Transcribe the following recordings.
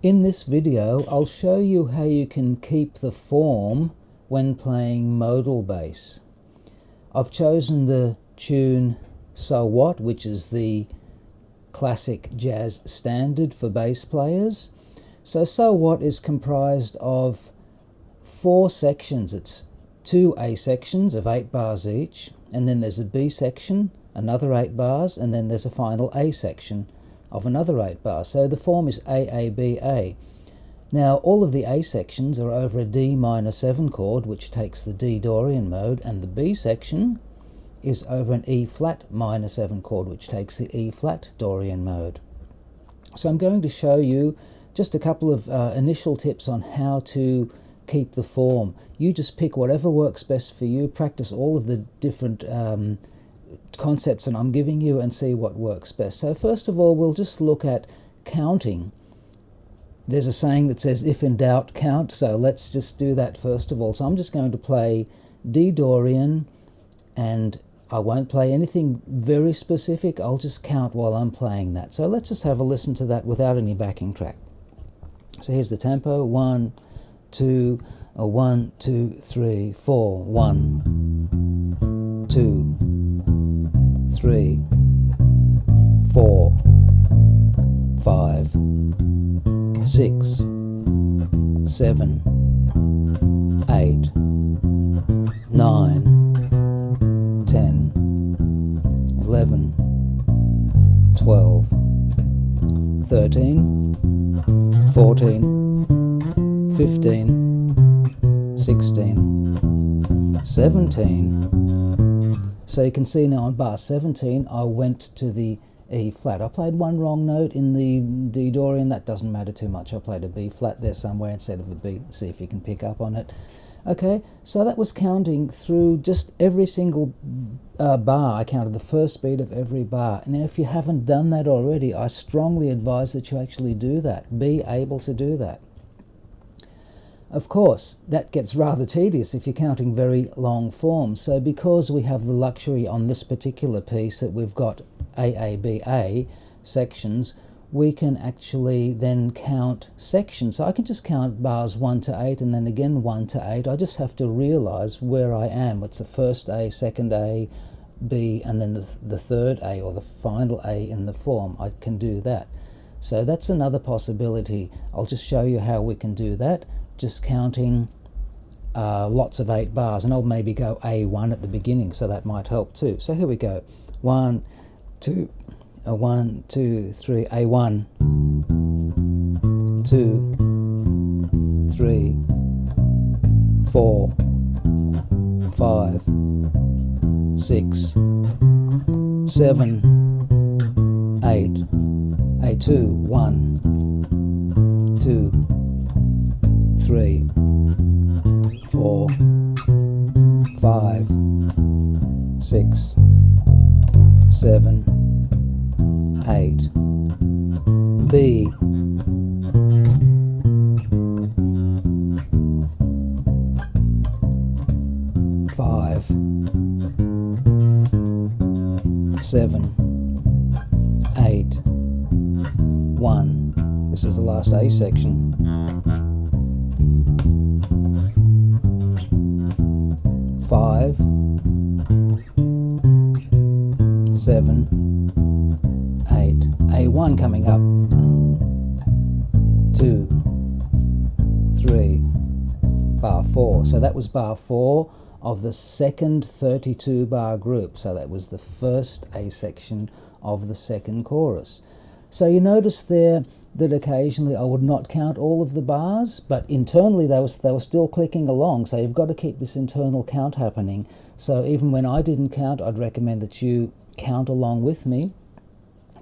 In this video, I'll show you how you can keep the form when playing modal bass. I've chosen the tune So What, which is the classic jazz standard for bass players. So What is comprised of 4 sections. It's 2 A sections of 8 bars each, and then there's a B section, another 8 bars, and then there's a final A section of another 8 bars. So the form is A-A-B-A. Now all of the A sections are over a D minor 7 chord, which takes the D Dorian mode, and the B section is over an E flat minor 7 chord, which takes the E flat Dorian mode. So I'm going to show you just a couple of initial tips on how to keep the form. You just pick whatever works best for you, practice all of the different concepts that I'm giving you and see what works best. So first of all, we'll just look at counting. There's a saying that says, if in doubt, count. So let's just do that first of all. So I'm just going to play D Dorian, and I won't play anything very specific. I'll just count while I'm playing that. So let's just have a listen to that without any backing track. So here's the tempo. 1, 2, 1, 2, 3, 4. 1, 2, 3, 4, 5, 6, 7, 8, 9, 10, 11, 12, 13, 14, 15, 16, 17. So you can see now on bar 17 I went to the E flat. I played one wrong note in the D Dorian. That doesn't matter too much. I played a B flat there somewhere instead of a B. See if you can pick up on it. Okay, so that was counting through just every single bar. I counted the first beat of every bar. Now if you haven't done that already, I strongly advise that you actually do that. Be able to do that. Of course, that gets rather tedious if you're counting very long forms. So because we have the luxury on this particular piece that we've got AABA sections, we can actually then count sections. So I can just count bars 1 to 8 and then again 1 to 8. I just have to realize where I am. It's the first A, second A, B, and then the third A or the final A in the form. I can do that. So that's another possibility. I'll just show you how we can do that. Just counting lots of 8 bars, and I'll maybe go A1 at the beginning, so that might help too. So here we go. 1, 2, 1, 2, 3, A1, 2, 3, 4, 5, 6, 7, 8, A2, 1, 2, 3, 4, 5, 6, 7, 8, B, 5, 7, 8, 1. This is the last A section. 5, 7, 8, A1 coming up, 2, 3, bar 4. So that was bar 4 of the second 32 bar group. So that was the first A section of the second chorus. So you notice there that occasionally I would not count all of the bars, but internally they were still clicking along. So you've got to keep this internal count happening. So even when I didn't count, I'd recommend that you count along with me,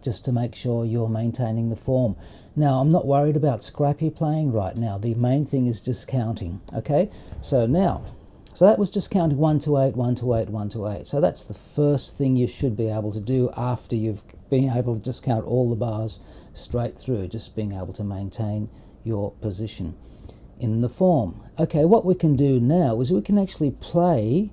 just to make sure you're maintaining the form. Now, I'm not worried about scrappy playing right now. The main thing is just counting, okay? So that was just counting 1 to 8, 1 to 8, 1 to 8. So that's the first thing you should be able to do after you've been able to just count all the bars straight through, just being able to maintain your position in the form. Okay, what we can do now is we can actually play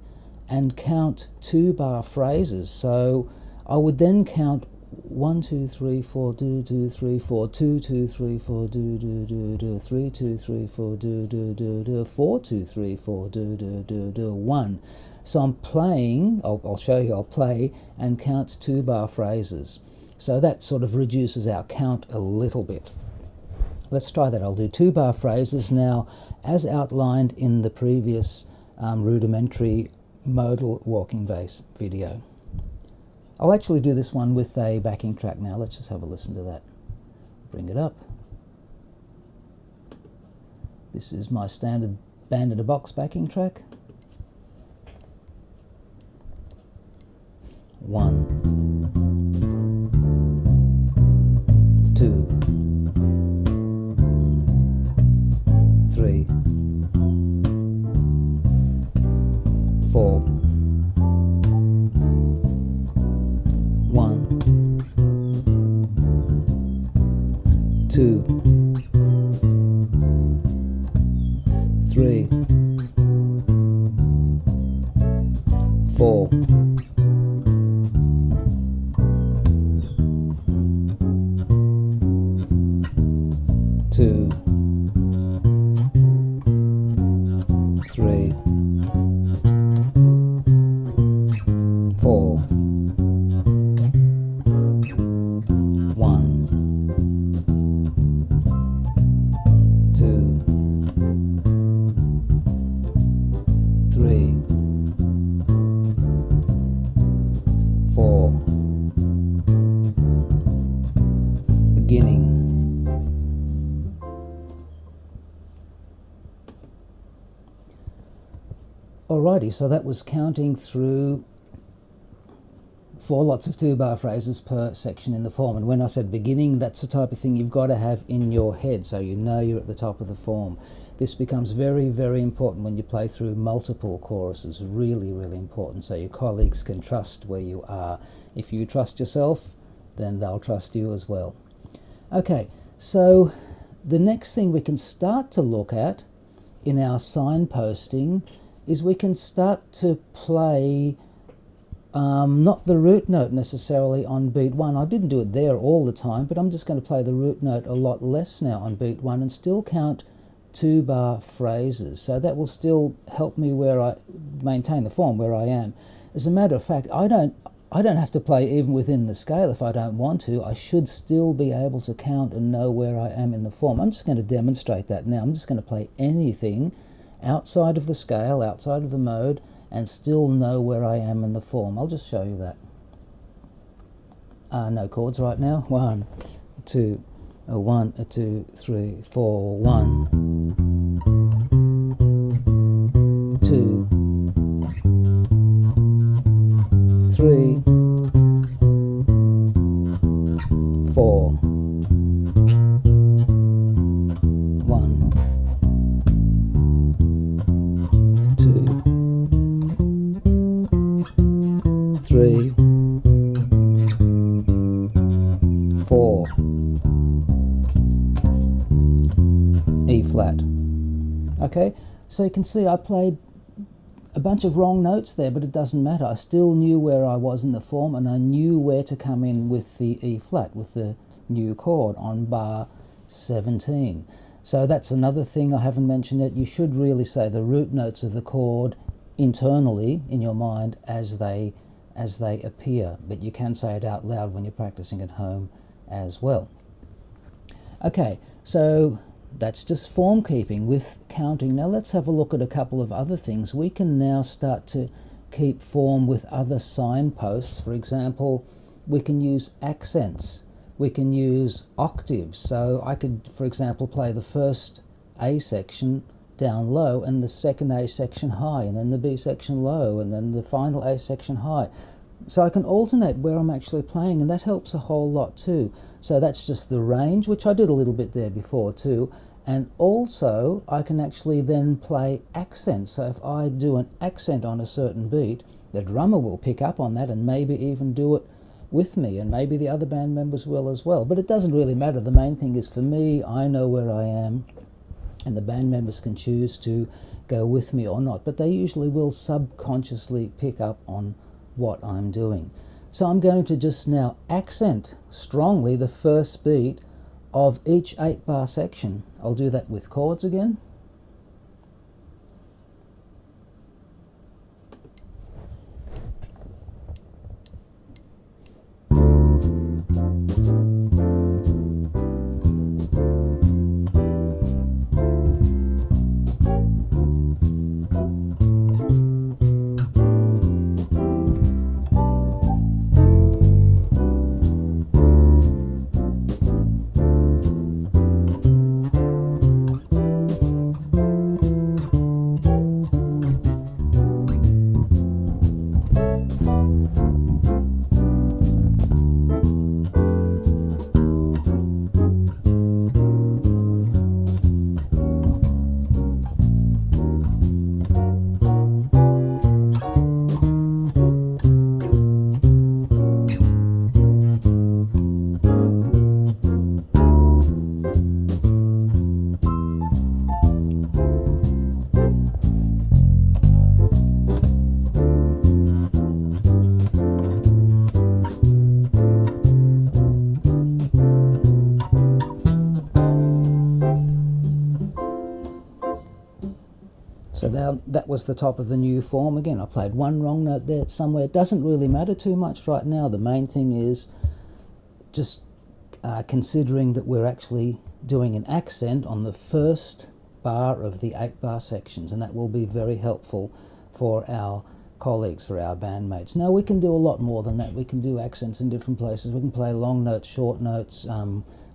and count 2 bar phrases. So I would then count 1 2 3 4 do do 3 4 2 2 3 4 do do do do 3 2 3 4 do do do do 4 2 3 4 do do do do 1. So I'm playing, I'll show you, I'll play and count 2-bar phrases. So that sort of reduces our count a little bit. Let's try that. I'll do 2-bar phrases now as outlined in the previous rudimentary modal walking bass video. I'll actually do this one with a backing track now. Let's just have a listen to that. Bring it up. This is my standard band in a box backing track. 1 2 3 4 1 2 3 4 2 3 4 1 2 3 4 beginning. Alrighty, so that was counting through 4 lots of 2-bar phrases per section in the form. And when I said beginning, that's the type of thing you've got to have in your head so you know you're at the top of the form. This becomes very, very important when you play through multiple choruses. Really, really important, so your colleagues can trust where you are. If you trust yourself, then they'll trust you as well. Okay, so the next thing we can start to look at in our signposting is we can start to play not the root note necessarily on beat 1. I didn't do it there all the time, but I'm just going to play the root note a lot less now on beat 1 and still count 2-bar phrases. So that will still help me where I maintain the form where I am. As a matter of fact, I don't have to play even within the scale if I don't want to. I should still be able to count and know where I am in the form. I'm just going to demonstrate that now. I'm just going to play anything outside of the scale, outside of the mode, and still know where I am in the form. I'll just show you that. No chords right now. 1 2 1 2 3 4 1 2 3 4 1 2 3 4 E flat. Okay, so you can see I played a bunch of wrong notes there, but it doesn't matter. I still knew where I was in the form, and I knew where to come in with the E flat, with the new chord on bar 17. So that's another thing I haven't mentioned yet. You should really say the root notes of the chord internally in your mind as they appear, but you can say it out loud when you're practicing at home as well. Okay, so that's just form keeping with counting. Now let's have a look at a couple of other things. We can now start to keep form with other signposts. For example, we can use accents. We can use octaves. So I could, for example, play the first A section down low and the second A section high, and then the B section low, and then the final A section high. So I can alternate where I'm actually playing, and that helps a whole lot too. So that's just the range, which I did a little bit there before too. And also I can actually then play accents. So if I do an accent on a certain beat, the drummer will pick up on that and maybe even do it with me, and maybe the other band members will as well. But it doesn't really matter. The main thing is for me, I know where I am, and the band members can choose to go with me or not, but they usually will subconsciously pick up on what I'm doing. So I'm going to just now accent strongly the first beat of each 8-bar section. I'll do that with chords again. So now that was the top of the new form. Again, I played one wrong note there somewhere. It doesn't really matter too much right now. The main thing is just considering that we're actually doing an accent on the first bar of the 8-bar sections, and that will be very helpful for our colleagues, for our bandmates. Now we can do a lot more than that. We can do accents in different places. We can play long notes, short notes.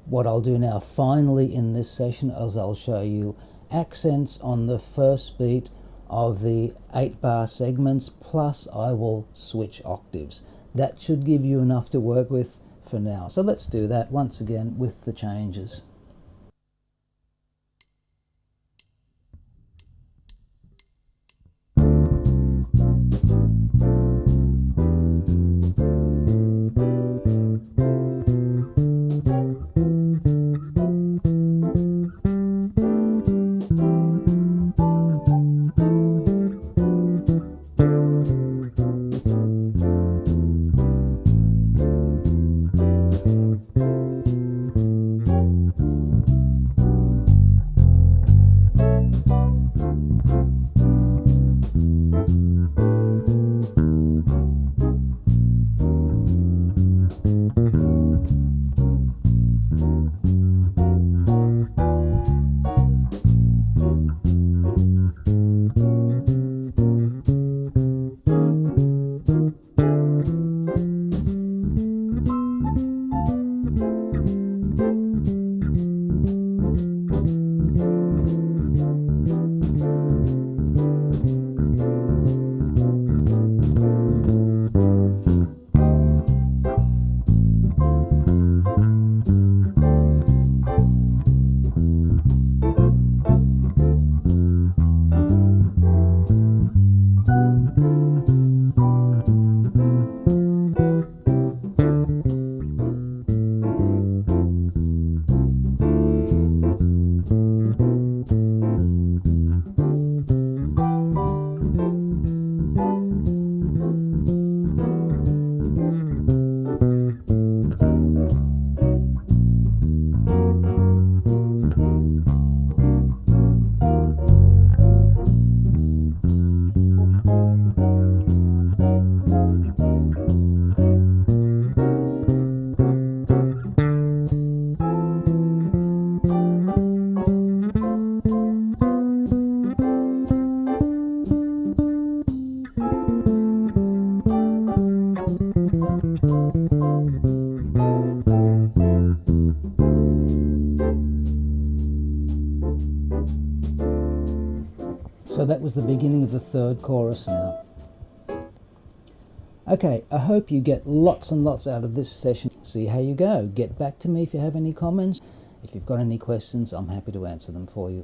What I'll do now finally in this session is I'll show you accents on the first beat of the 8-bar segments, plus I will switch octaves. That should give you enough to work with for now. So let's do that once again with the changes. So that was the beginning of the third chorus now. Okay, I hope you get lots and lots out of this session. See how you go. Get back to me if you have any comments. If you've got any questions, I'm happy to answer them for you.